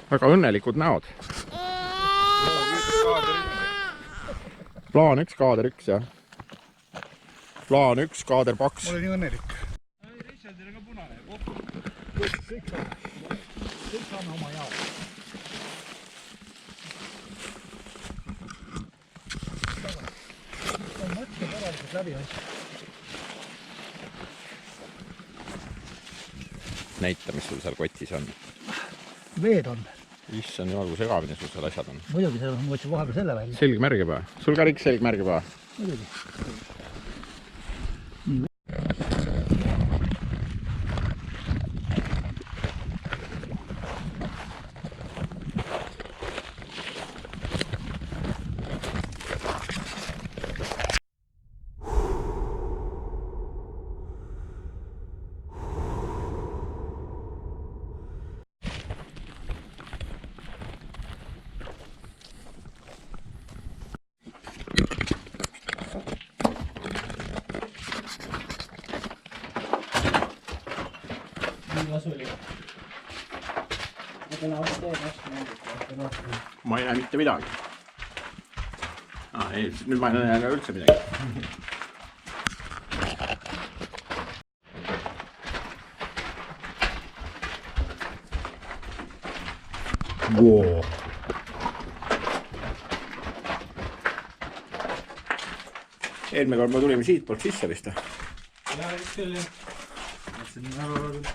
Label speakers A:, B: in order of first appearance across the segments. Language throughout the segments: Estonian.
A: Väga õnnelikud näod. Plaan 1, kaader 1, jah. Plaan 1, kaader 2.
B: Ma olen nii õnnelik.
C: Richardil on ka punane.
B: Kõik saame oma jaoks. On mõtte korralikult läbi asja.
A: Näita, mis sul seal kotis on.
B: Veed on.
A: Issand jumal, kui segamine sul seal asjad on.
B: Muidugi, ma võtsin vahepeal selle välja.
A: Selgmärgi päeva. Sul ka Riks selgmärgi päeva?
B: Muidugi.
A: Ma ei näe mitte midagi. Ei, nüüd ma ei näe üldse midagi. Wow. Eelmine kord me tulime siit poolt sisse vist.
C: Ja, vist küll jah. Mõtlesin väga väga.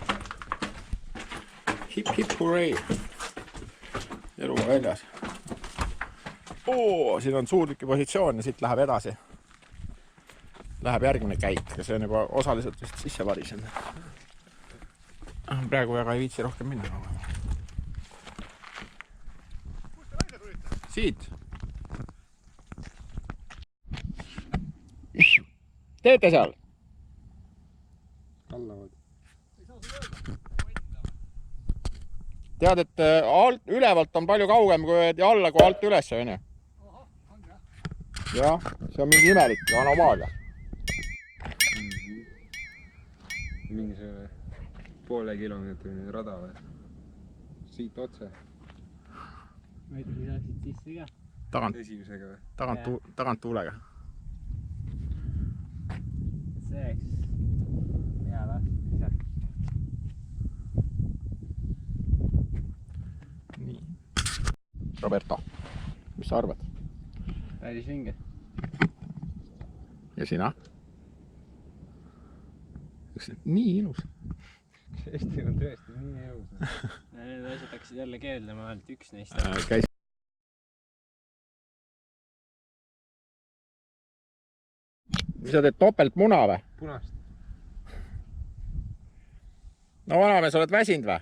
A: Hip hip hurray. Elu väljas. Siin on suurtüki positsioon ja siit läheb edasi. Läheb järgmine käik ja see on juba osaliselt vist sisse varisenud. Praegu väga ei viitsi rohkem minna. Siit. Teete seal?
C: Kallavad.
A: Tead, et ülevalt on palju kaugem kui alla kui alt üles, on ju? Jah, see on mingi imelik anomaalia.
C: Mingi see poole kilomeetrine rada või? Siit otse.
D: Ma ei tuli saaksid sisse ka.
C: Esimesega või?
A: Tagant tuulega.
D: See eks hea lahti.
A: Nii. Roberto, mis sa arvad?
D: Päris vinge.
A: Ja sina? Nii ilus.
C: Eesti on tõesti nii jõus.
D: Need asjad hakkasid jälle keeldama, ainult üks neist.
A: Käis. Mis sa teed topelt muna või?
C: Punast.
A: No vanamees, oled väsinud või?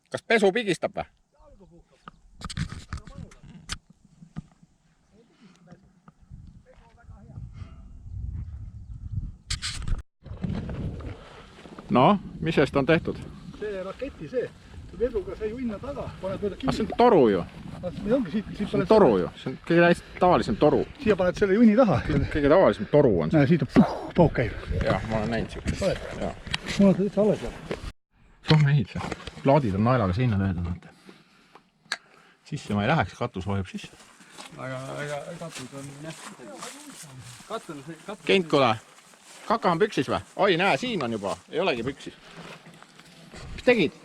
A: Kas pesu pigistab või? No, mis sellest on tehtud?
B: See raketi see. Veduga sai uinna taga, paned mööda kivi.
A: See on toru ju.
B: See ongi siit
A: See on toru ju. See on kõige tavalisem toru.
B: Siia paned selle junni taha.
A: Kõige tavalisem toru on see.
B: Näe, siit on pauk käib.
A: Jah, ma olen näinud siukest.
B: Mul on täitsa alles jah.
A: Sohme ehitse. Plaadid on naelaga sinna löödud. Sisse ma ei läheks, katus hoiab sisse.
D: Aga katud on jah.
A: Kentkola. Kaka on püksis või? Oi, näe, siin on juba. Ei olegi püksis. Mis tegid?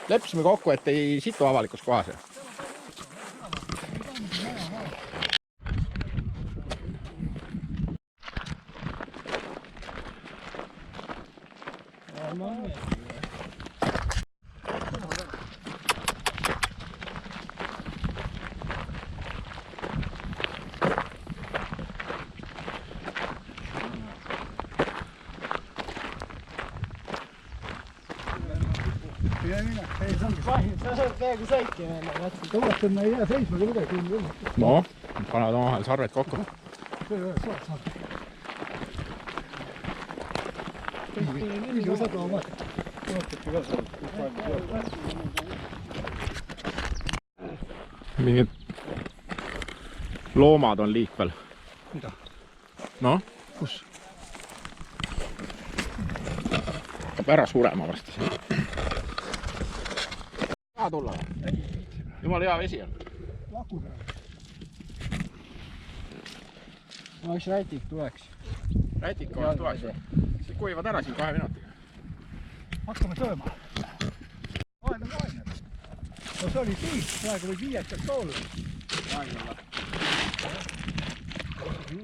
A: Lepsime kokku, et ei situ avalikus kohas.
D: Sa saad peaaegu sõitki meile.
B: Tõugatud me ei jää seisma kui midagi.
A: No, panevad omahel sarved kokku. Mingid loomad on liikvel.
B: Mida?
A: No?
B: Kus?
A: Hakkab ära surema vast siin. taha tulla või? Jumala hea vesi on.
B: Laku peal.
D: no üks rätik tuleks.
A: Rätik on tuleks. Siis kuivad ära siin 2 minutiga.
B: Hakkame sööma. Vaene. No see oli siis, praegu võib 5 peaks olla.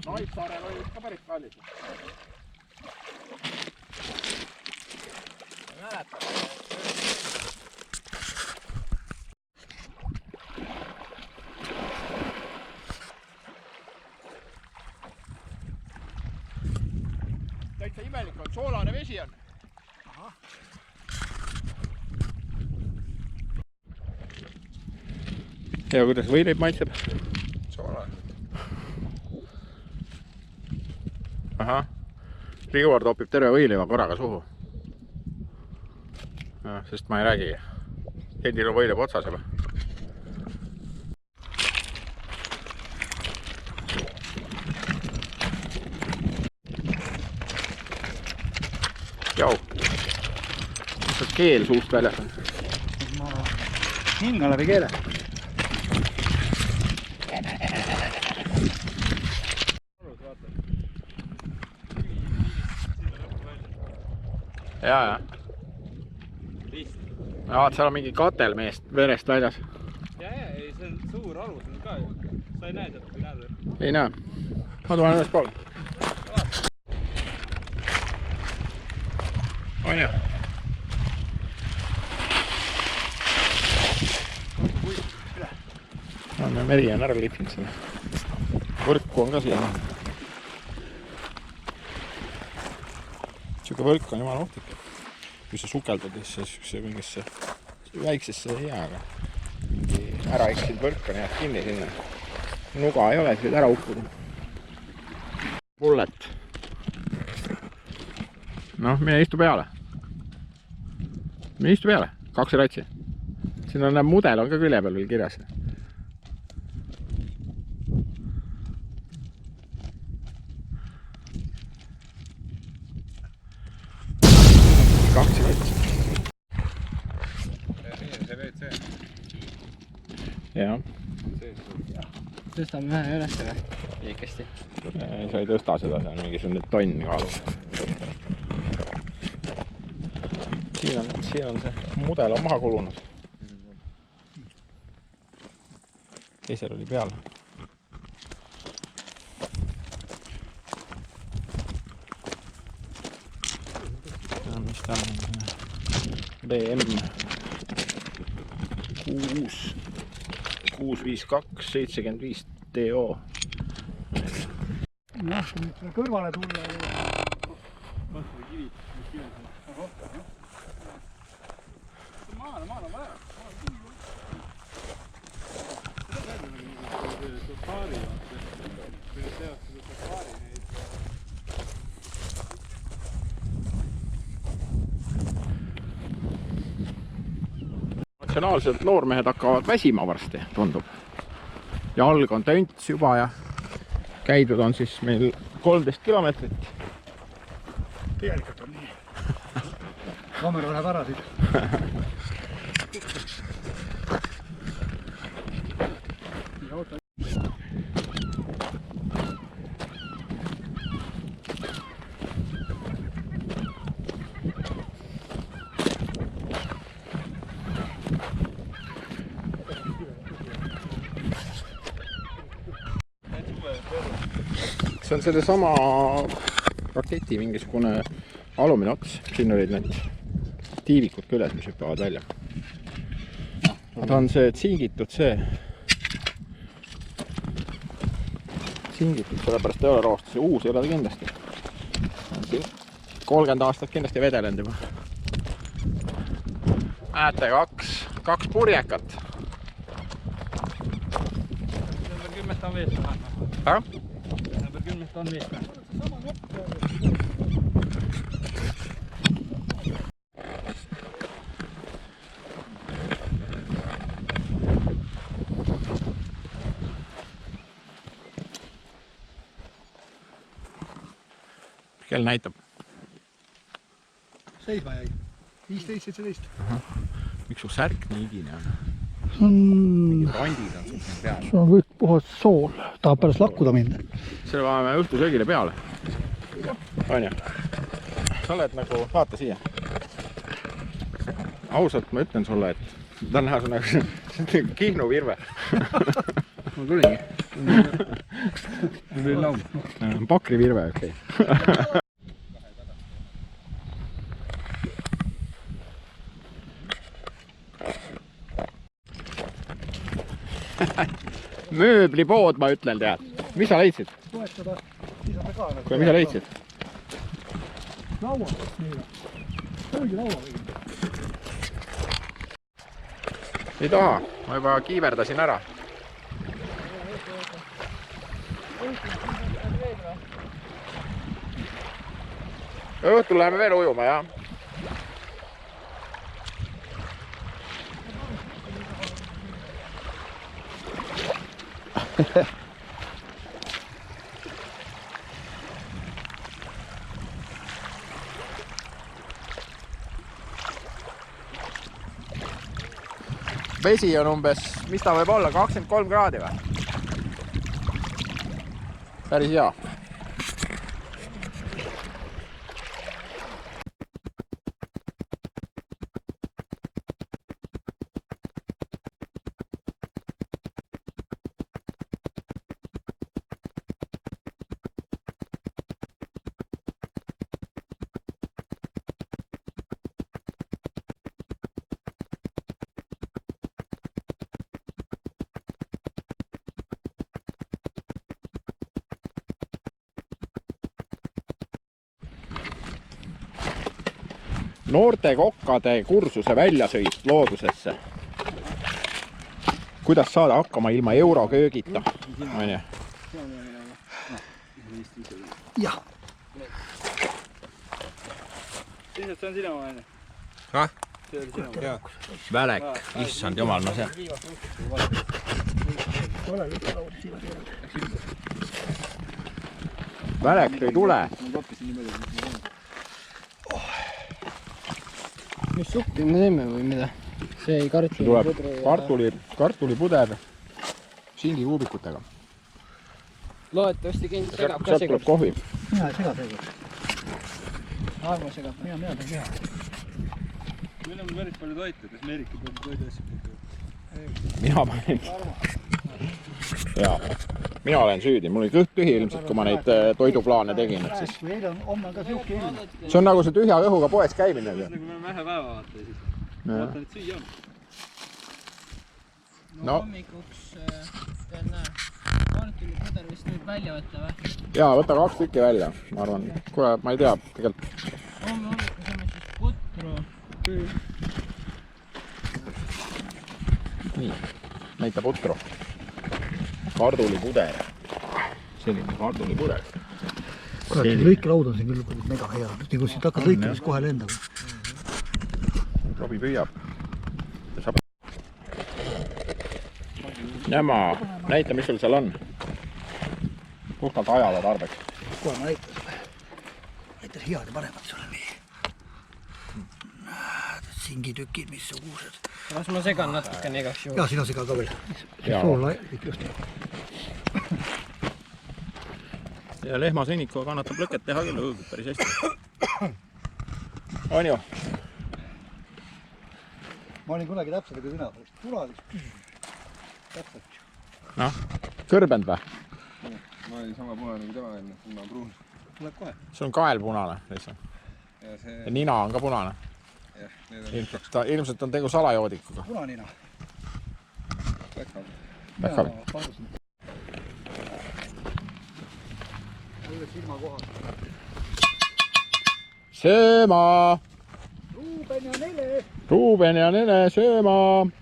A: Naissaarel oli ka päris kallis. Ma mäletan. Täitsa imelik on, soolane vesi on. Ja kuidas võileib maitseb?
C: Soolane.
A: Ahah, Riivar topib terve võileiva korraga suhu. Sest ma ei räägi. Endil on võileib otsas juba. Jau. Kas keel suust väljas on?
B: Hinga läbi keele.
A: Ja. Vaat, seal on mingi katel meest verest väljas.
D: ja, ei, see on suur alus on ka ju. Sa ei näe sealt, kui näed või?
A: Ei näe. Ma tulen üles poole. On ju? No, meri on ära lihvinud selle. Võrku on ka siin. Siuke võrk on jumala ohtlik. Kui sa sukeldad, siis mingisse väiksesse ei jää, aga ära eksinud võrk on jääd kinni sinna. Nuga ei ole, siis võid ära uppuda. Pullet. Noh, mine istu peale. Mine istu peale. 2 ratsi. Siin on mudel on ka külje peal veel kirjas. Jah.
D: Tõstame ühe üles või? Piikesti.
A: Sa ei tõsta seda, see on mingisugune tonn kaalu. Siin on see mudel on maha kulunud. Teisel oli peal. Mis ta on? BM 652 75 TO.
B: Noh, nüüd kõrvale tulla.
C: Kasvõi kivid. Maale on vaja. Seda räägime safaari. Kui tehakse seda safaari neid.
A: Natsionaalselt noormehed hakkavad väsima varsti, tundub. Jalg on tönts juba ja käidud on siis meil 13 kilomeetrit.
B: Tegelikult on nii. Kaamera läheb ära siit.
A: See on selle sama raketi mingisugune alumine ots. Siin olid need tiivikud küljes, mis hüppavad välja. Ta on see tsingitud sellepärast ei ole roostus. See uus ei ole ta kindlasti. 30 aastat kindlasti vedelenud juba. Näete, 2 purjekat.
D: Number 10 on veest vähem. Number 10 on veest vähem.
A: Kell näitab.
B: Seisma jäi. 15-17.
A: miks su särk nii igine on?
B: see
A: Randid on sul siin peal.
B: on kõik puhas sool. Tahab pärast lakkuda minna.
A: Selle vaame õhtusöögile peale. On ju? Sa oled nagu, vaata siia. Ausalt ma ütlen sulle, et ta on näha su nagu Kihnu virve.
D: Ma tulingi. Mul oli laum.
A: Pakri virve, okei. Mööblipood, ma ütlen, tead. Mis sa leidsid?
B: Toetada, siis on ta ka.
A: Kuule, mis sa leidsid?
B: Laua, meile. Olgi laua või?
A: Ei taha, ma juba kiiverdasin ära. Õhtul läheme veel ujuma, jah? Vesi on umbes, mis ta võib olla, 23 kraadi või? Päris hea. Noorte kokkade kursuse väljasõit loodusesse. Kuidas saada hakkama ilma euroköögita? On ju?
B: Jah.
D: Lihtsalt see on sinu aine.
A: Häh?
D: See oli sinu.
A: Välek, issand jumal, no see. Välek ei tule.
C: Mis suppi me teeme või mida? See ei kartuli
A: Tuleb kartulipuder singikuubikutega.
C: Loodetavasti kind segab ka
A: Sealt tuleb kohvi.
B: Mina ei sega seega.
C: Arvo segab.
B: Mina teha.
D: Meil on päris palju toitu, kas Meerika peab toidu asju?
A: Mina panin. Jaa, mina olen süüdi. Mul oli kõht tühi ilmselt, kui ma neid toiduplaane tegin.
B: Meil on homme ka siuke ilm.
A: See on nagu see tühja õhuga poes käimine.
D: Nagu me oleme ühe päeva vaata ja siis vaatan, et süüa on.
C: No hommikuks tead näe, kartulipuder vist nüüd välja võtta või?
A: Jaa, võta 2 tükki välja, ma arvan. Kuule, ma ei tea, tegelikult.
C: Homme hommikuks saame siis putru.
A: Nii, näita putru. Kartulipuder. Selline kartulipuder.
B: Lõikelaud on siin küll mega hea. Nii kui siit hakkad lõikama, siis kohe lendab.
A: Robi püüab. Nämä, näita mis sul seal on. Puhtalt ajale tarbeks.
B: Kohe ma näitan sulle. Näitan head ja paremat sulle nii. Singitükid, missugused.
C: Kas ma segan natukene igaks juhul?
B: Jaa, sina sega ka veel.
A: Ja lehmasõnnikuga kannatab lõket teha küll õõgud päris hästi. On ju?
B: Ma olin kunagi täpselt kui sina. Turaliks küsisin. Täpselt.
A: Noh, kõrbend või?
E: Ma olin sama punane kui tema enne, ma pruun.
B: Tuleb kohe.
A: See on kael punane lihtsalt. Ja nina on ka punane. Ilmselt on tegu salajoodikuga.
B: Punanina.
A: Pähkal. Sööma! Ruuben ja Nele, sööma!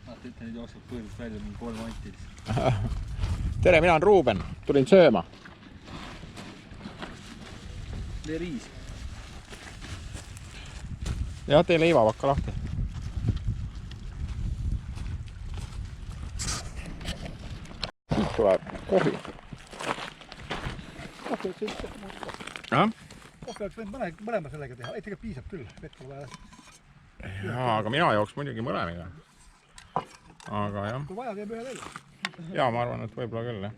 D: Vaata, et neid jookseb põhjust välja mingi 3 antis.
A: Tere, mina on Ruuben. Tulin sööma.
D: Tee riis.
A: Ja tee leivavakka lahti. Siit tuleb kohvi.
B: Kohvi oleks võinud
A: Jah?
B: Kohvi oleks võinud mõlema sellega teha. Ei, tegelikult piisab küll. Vett pole vaja.
A: jaa, aga mina jooks muidugi mõlemiga. Aga jah.
B: Kui vaja, teeb ühe veel.
A: Jaa, ma arvan, et võib-olla küll, jah.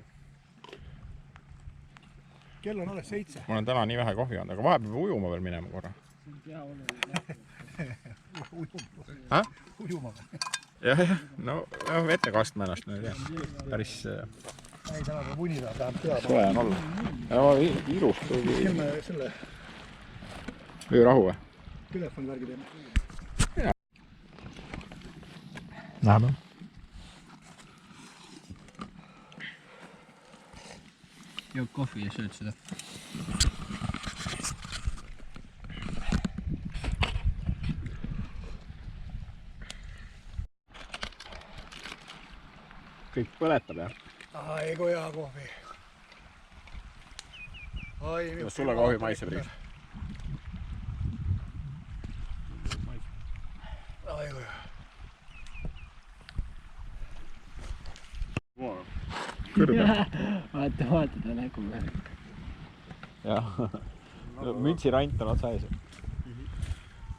B: Kell on alles 7.
A: Ma olen täna nii vähe kohvi olnud, aga vahepeal peab ujuma veel minema korra.
B: Ujuma.
A: Jah, no vette kastma ennast nüüd, jah. Päris
B: Ei, täna peab unida, tähendab teada.
A: soe on olla. Ja ilus tuli.
B: Teeme selle
A: Öörahu või?
B: telefoni värgi teeme.
A: Läheme.
C: Jood kohvi ja sööd seda.
A: Kõik põletab, jah?
B: Ai, kui hea kohvi.
A: Kas sulle kohvi maitseb, Riis?
B: Ai, kui hea.
A: Kõrge.
C: Vaata ta nägu peal.
A: Jah. Mütsirant on otsa ees.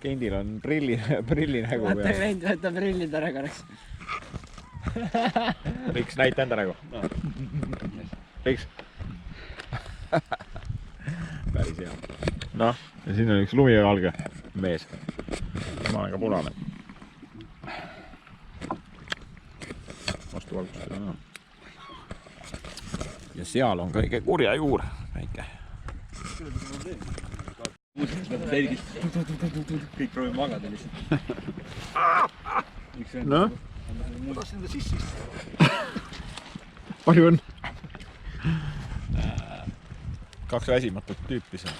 A: Kendil on prilli nägu
C: Vaata
A: peal.
C: klient, võta prillid ära korraks.
A: Riks, näita enda nägu. Riks. Päris hea. Noh, ja siin on üks lumivalge mees. Ma olen ka punane. Vastu valgustada näha. Ja seal on kõige kurja juur, väike.
E: Kõik proovib magada lihtsalt.
A: Noh,
B: Ma tahtsin enda sissi.
A: palju õnn. Kaks väsimatut tüüpi seal.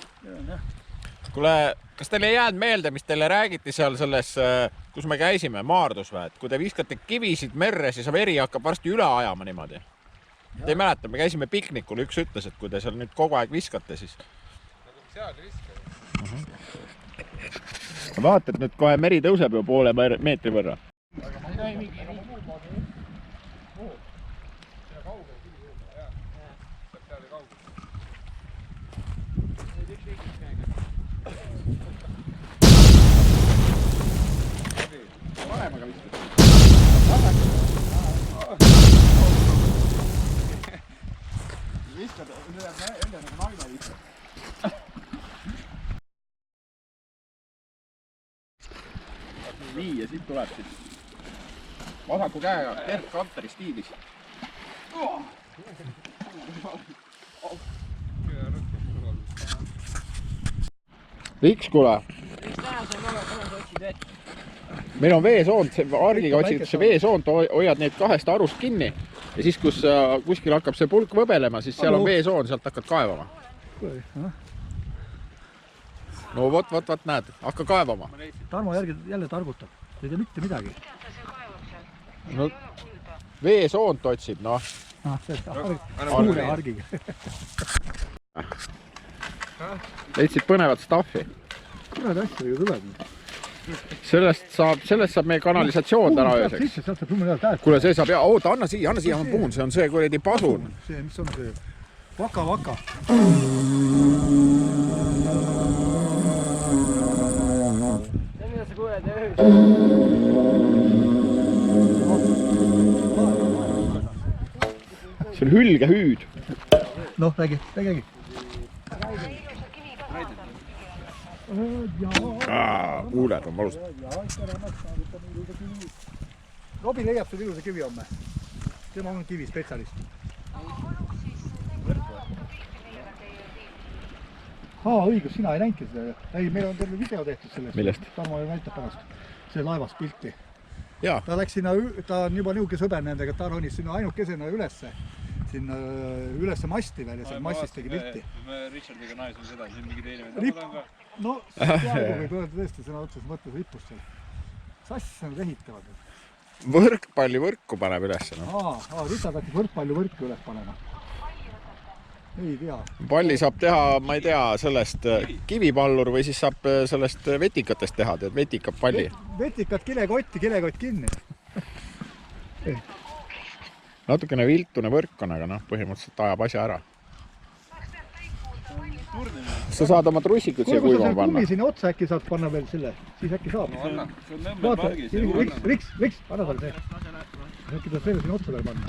A: Kuule, kas teile ei jäänud meelde, mis teile räägiti seal selles, kus me käisime, Maardus või? Et kui te viskate kivisid merre, siis veri hakkab varsti üle ajama niimoodi. Te ei mäleta, me käisime piknikul, üks ütles, et kui te seal nüüd kogu aeg viskate, siis...
E: Seal viskab.
A: Vaata, et nüüd kohe meri tõuseb ju poole meetri võrra. Nii, ja siit tuleb siis vasaku käega Gerd Kanteri stiilis. Riks, kuule. Meil on veesoont, argiga otsid see veesoont, hoiad neid kahest arust kinni ja siis, kus kuskil hakkab see pulk võbelema, siis seal on veesoon, sealt hakkad kaevama. No vot, näed, hakka kaevama.
B: Tarmo jälle targutab. Ei tea mitte midagi.
A: No, veesoont otsib, noh.
B: Suure argiga.
A: Leidsid põnevat staffi.
B: Mõned asjadega tuleb.
A: Sellest saab meie kanalisatsioon täna ööseks. Kuule, see saab, oota, anna siia, ma puhun, see on see kuradi pasun.
B: See, mis on see? Vaka.
C: See, mida sa kuuled öös.
A: See on hülgehüüd.
B: Noh, räägi.
A: Kuuled on valus.
B: Robi leiab selle ilusa kivi homme. Tema on kivispetsialist. Õigus, sina ei näinudki seda. Ei, meil on terve video tehtud sellest.
A: Millest?
B: Tarmo näitab pärast. See laevast pilti.
A: Jaa.
B: Ta läks sinna, ta on juba niuke sõber nendega, et ta ronis sinna ainukesena ülesse masti veel ja seal mastis tegi pilti.
E: Me Richardiga naisime seda, siin mingi teine
B: Ripp. No, peaaegu võib öelda tõesti sõna otses mõttes ripust seal. Sass on rehitavad.
A: Võrkpallivõrku paneb üles.
B: Richard hakkas võrkpallivõrku üles panema. Ei tea.
A: Palli saab teha, ma ei tea, sellest kivipallur või siis saab sellest vetikatest teha, tead, vetikab palli.
B: Vetikad kilekott kinni.
A: Natukene viltune võrk on, aga noh, põhimõtteliselt ajab asja ära. kas sa saad oma trussikud siia
B: kui sa
A: kuivama
B: selle
A: panna?
B: kummi sinna otsa äkki saad panna veel selle, siis äkki saab.
E: no anna, see on Nõmmel
B: Vaata,
E: pargis.
B: Riks, anna talle see. Äkki peab selle sinna otsa veel panna.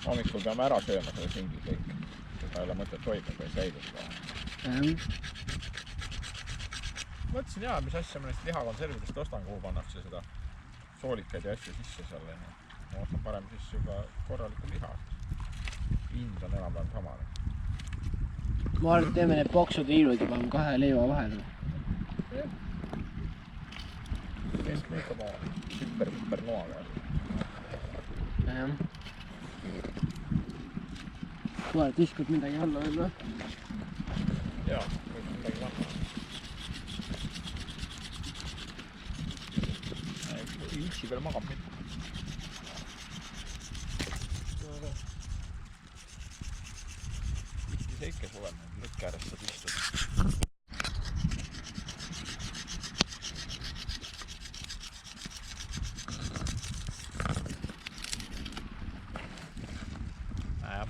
A: Hommikul peame ära sööma selle singi kõik. Seda ei ole mõtet hoida, kui ei säiduta. Mõtlesin jaa, mis asja ma neist lihakonservidest ostan, kuhu pannakse seda soolikaid ja asju sisse seal. Ma ostan parem siis juba korralikku liha. Hind on enam-vähem samane.
C: Ma arvan, et teeme need poksud riilud juba 2 leiva vahel.
A: Teist ikka ma super noaga.
C: Jah. Kuule, tiskud midagi alla veel või?
A: Jaa, võib midagi panna. Viitsi peal magab mitte. See ikka suvel lõkke ääres saab istuda.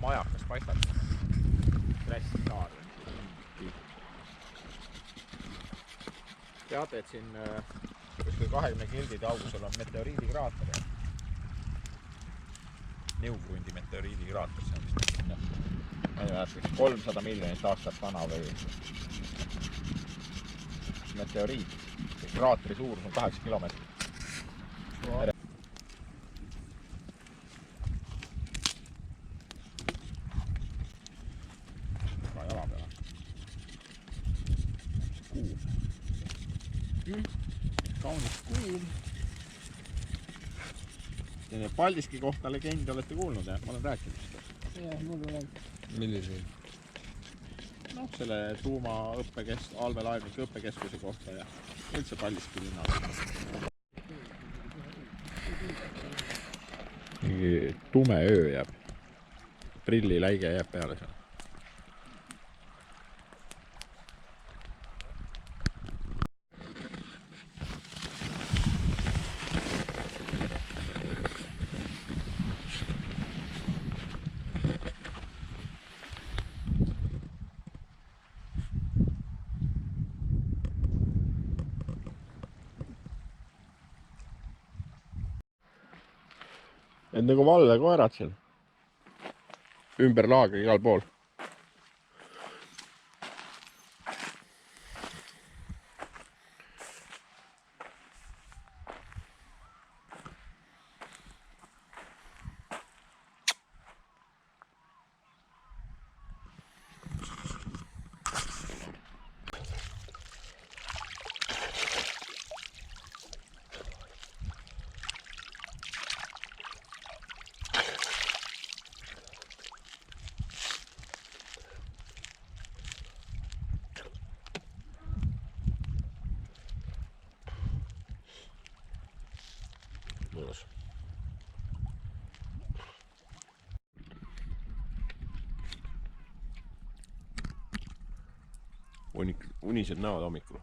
A: Majakas paistab. Hästi saar. Teate, et siin kuskil 20 kildi kaugusel on meteoriidikraater. Neugrunti meteoriidikraater. See on vist ma ei mäleta, 300 miljonit aastat vana või meteoriit. Kraateri suurus on 8 kilomeetrit. Ka jala peale. Kuum. Kaunis kuum. Ja Paldiski kohta legendi olete kuulnud, jah? Ma olen rääkinud seda.
C: Jah, mul olen.
E: Millise?
A: Noh, selle Alve-Laevnike õppekeskuse kohta ja üldse Paldiski linna. Mingi tume öö jääb. Prilliläige jääb peale seal. Et nagu valvekoerad seal. Ümber laagri igal pool. Mõnus. Unised näod hommikul.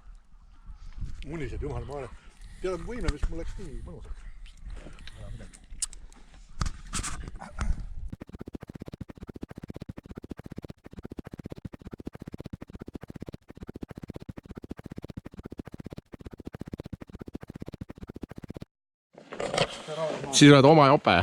B: Unised, jumal, ma tean võimlemist, mul läks nii mõnusaks.
A: Siis oled oma jope.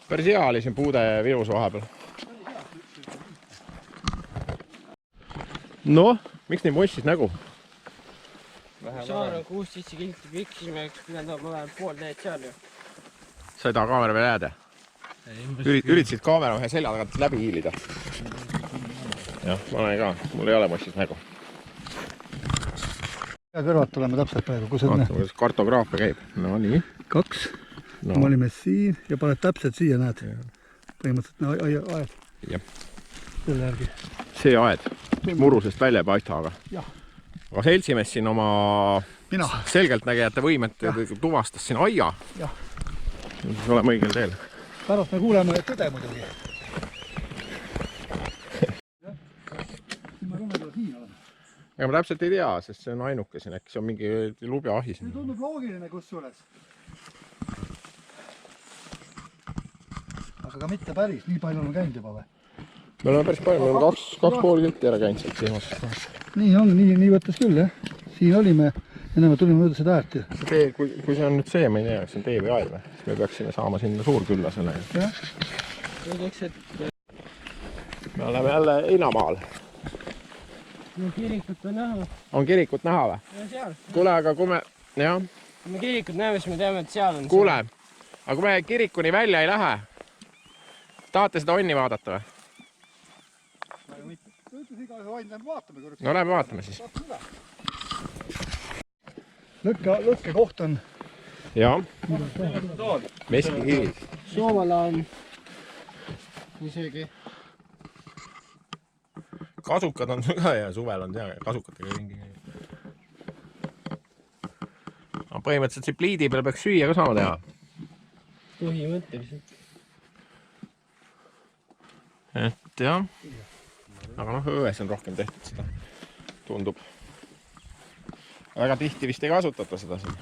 A: Päris hea oli siin puude virus vahepeal. Noh, miks nii mossis nägu?
C: Saar on 6-7 kilti pikk, siis me pidanud olema pool need seal ju.
A: Sa ei taha kaamera veel jääda? Üritasid kaamera ühe selja tagant läbi hiilida. Jah, ma olen ka. Mul ei ole mossis nägu.
B: Ja kõrvalt oleme täpselt praegu, kus on
A: vaatame, kuidas kartograafia käib. No nii.
B: 2. Me olime siin ja paned täpselt siia, näed. põhimõtteliselt aed.
A: Jah.
B: Selle järgi.
A: See aed, mis murusest välja ei paista, aga seltsimees siin oma selgeltnägijate võimet tuvastas siin aia. Siis oleme õigel teel.
B: Pärast me kuuleme tõde muidugi.
A: Ega ma täpselt ei tea, sest see on ainuke siin, äkki see on mingi lubjaahi siin.
B: See tundub loogiline kusjuures. Aga ka mitte päris, nii palju on käinud juba või?
A: Me oleme päris palju, me oleme 2,5 kilti ära käinud sealt silmast.
B: Nii on, nii võttes küll, jah. Siin olime, enne me tulime mööda seda äärt.
A: Kui see on nüüd see, ma ei tea, kas see on tee või aed või, siis me peaksime saama sinna Suurkülla selle. Me oleme jälle Einamaal.
C: No kirikut on näha.
A: On kirikut näha või?
C: Ja seal.
A: Kuule, aga kui me... Jah.
C: Kui me kirikut näeme, siis me teame, et seal on.
A: Kuule, aga kui me kirikuni välja ei lähe, tahate seda onni vaadata või? No lähme vaatame siis.
B: Lõkke koht on.
A: Jaa. Meskikivid.
C: Soomala on isegi.
A: Kasukad on ka ja suvel on seal kasukatega ringi. Põhimõtteliselt siin pliidi peal peaks süüa ka saama teha.
C: Põhimõtteliselt.
A: Et jah. Aga õues on rohkem tehtud seda. Tundub. Väga tihti vist ei kasutata seda siin.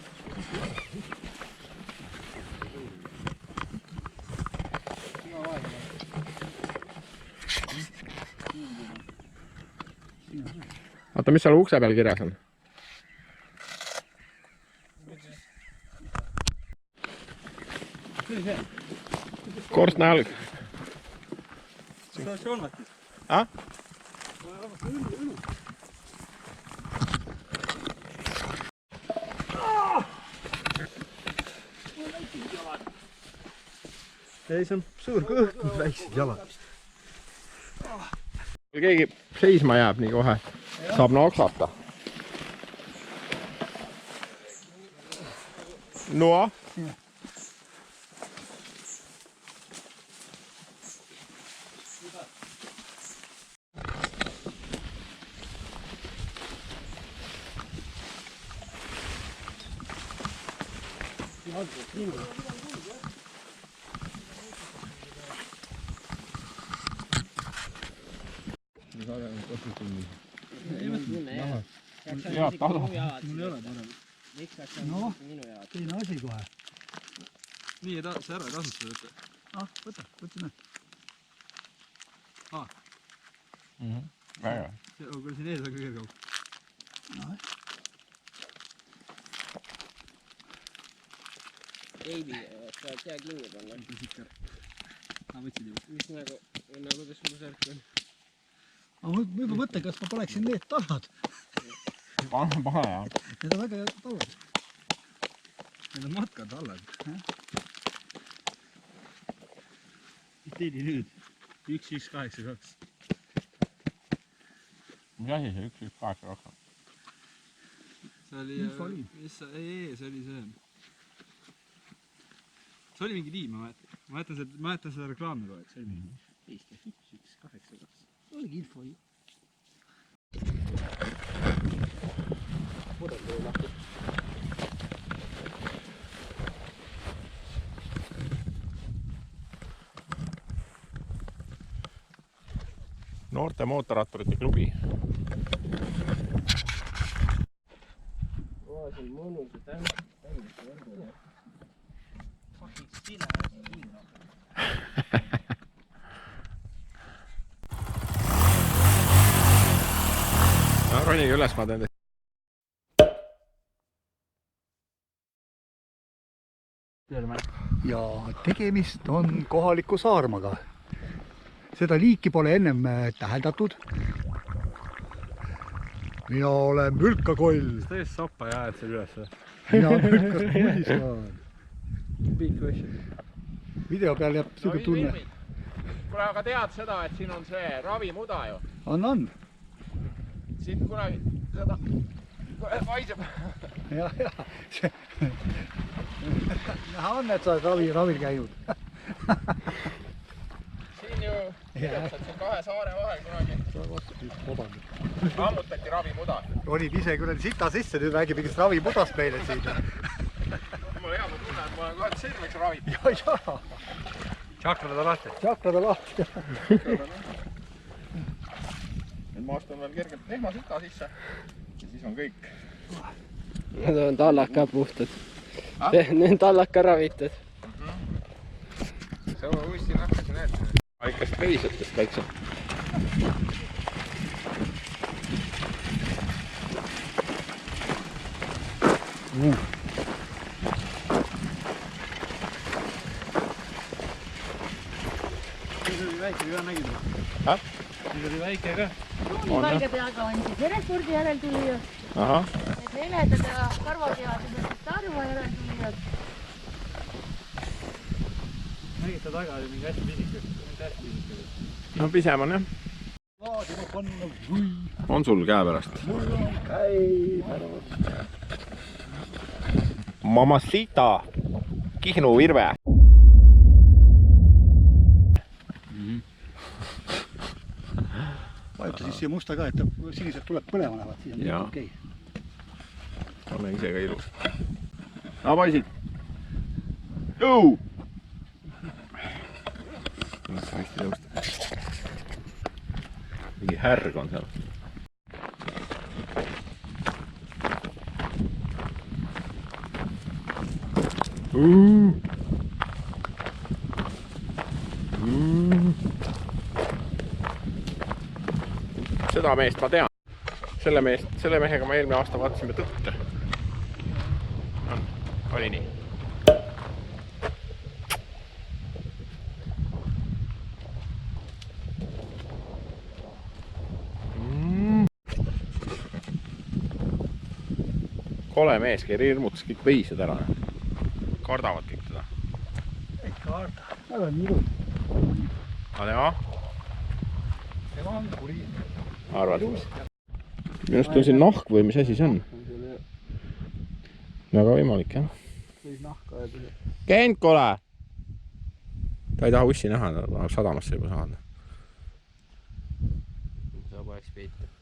A: Vaata, mis seal ukse peal kirjas on? Korstna alg.
E: See on joonvatis.
A: Ah?
B: Ei, see on suur kõht, väiksed jalad.
A: Kui keegi seisma jääb nii kohe, saab noksata. No?
C: Head talu. Mul ei ole parem.
B: No, teine asi kohe.
E: Nii, see ära kasutada võtta.
B: Võta näe.
A: Väga.
E: Kui siin ees on kõige kaug.
C: Eibi, saad hea kinni panna.
E: Võtsid juba.
C: Mis nagu, kuidas mul särk on?
B: Ma juba mõtlen, kas ma paneksin need talad.
A: Pane jah.
B: Need on väga head talad.
E: Need on matkatallad. Teedi nüüd. 1182.
A: Mis asi see 1182 on?
E: See oli... Ei, see oli see. See oli mingi tiim, ma mäletan seda reklaami kogu aeg. See oli mingi 1182.
B: Oligi info ju.
A: Noorte mootorratturite klubi.
C: Oo, see on mõnus ja täiesti võrdne. Fucking stile.
A: Ronige üles, ma teen teist.
B: Ja tegemist on kohaliku saarmaga. Seda liiki pole ennem täheldatud. Mina olen mülkakoll.
E: Tõesti sappa ja ajad seal üles.
B: Mina mülkast muisistaan.
C: Big question.
B: Video peal jääb siuke tunne.
A: Kuule, aga tead seda, et siin on see ravimuda ju?
B: On.
A: Siit kunagi seda vaiseb.
B: Ja. Näha on, et sa oled ravil käinud.
A: siin kahe saare vahel kunagi ammutati ravimuda.
B: olid ise kuradi sita sisse, nüüd räägib mingist ravimudast meile siin.
A: Mul on hea tunne, et ma olen kohe selgeks ravitud.
B: Jaa.
E: Tšakrad on lahti.
B: Tšakrad on lahti.
A: Nüüd ma astun veel kergelt lehmasita sisse ja siis on kõik.
C: Need on tallaka puhtad. Need on tallaka ravitud.
A: See on uuesti nakkas näed. Aikast veisatest väikse.
E: Siis oli väike ka, nägid? Siis oli väike ka.
F: Valge peaga on siis verespordi järeltulijad.
A: Ahah.
F: Need heledad ja karvakehad on Tarva järeltulijad.
E: Nägite taga oli mingi hästi pisike.
A: No pisem on jah. On sul käepärast? Mamacita Kihnu Virve.
B: Vajuta siis siia musta ka, et sinised tuleb põlema lähevad. Siis on
A: Jaa.
B: okei.
A: Olen ise ka ilus. Poisid! Jõu! Hästi tõusta. Mingi härg on seal. Seda meest ma tean. Selle mehega ma eelmine aasta vaatasime Tõtte. Oli nii. Kole mees, kelle hirmutas kõik veised ära. Kardavad kõik teda.
B: Ei karda. Nad on ilus.
A: Aga tema?
B: Tema on kuri.
A: Arvad? Minust on siin nahk või mis asi see on? Väga võimalik, jah.
B: Võis nahka öelda.
A: Käinud kole! Ta ei taha ussi näha, ta tahab sadamasse juba saada.
C: Saab oleks peita.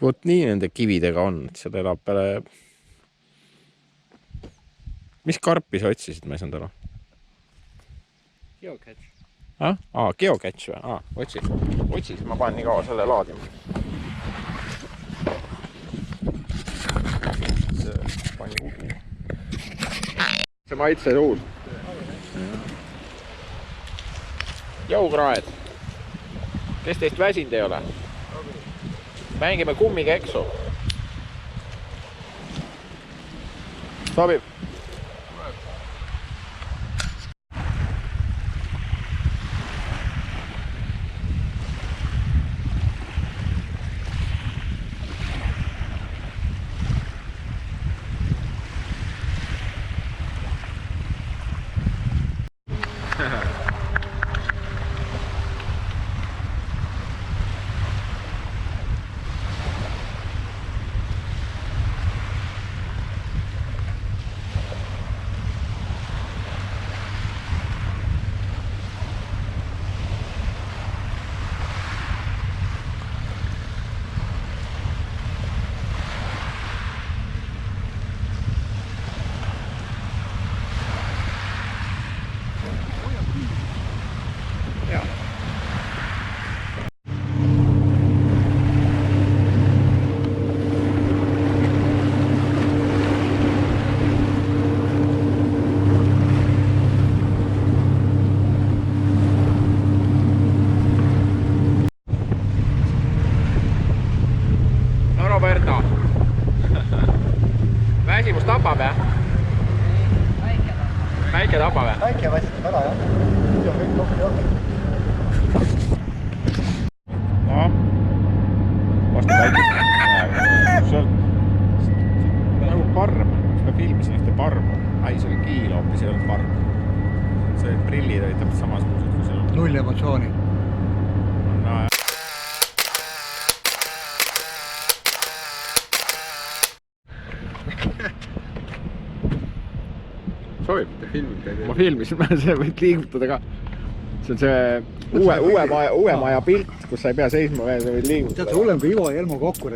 A: Vot nii nende kividega on, et seda elab peale... Mis karpi sa otsisid, ma ei saanud aru?
C: Geocatch.
A: Geocatch või? Otsis, ma panen nii kaua selle laadima. See maitse suus. Jõukraed. Kes teist väsinud ei ole? Mängime kummikeksu. Sobib. Väsimus tapab, jah? Väike tapab, jah?
B: Väike väsitab ära, jah. Nüüd on kõik kokku johki.
A: No, vastu väikest. See on nagu parm. Ma filmisin ühte parmu. Ai, see oli kiil hoopis, ei olnud parm. See prillid olid täpselt samasugused kui seal.
B: Null emotsiooni.
A: No, sobib.
E: Te filmite.
A: Ma filmisin, see võid liigutada ka. see on see uue maja pilt, kus sa ei pea seisma veel, sa võid liigutada.
B: Tead, sa hullem kui Ivo ja Elmo kokku.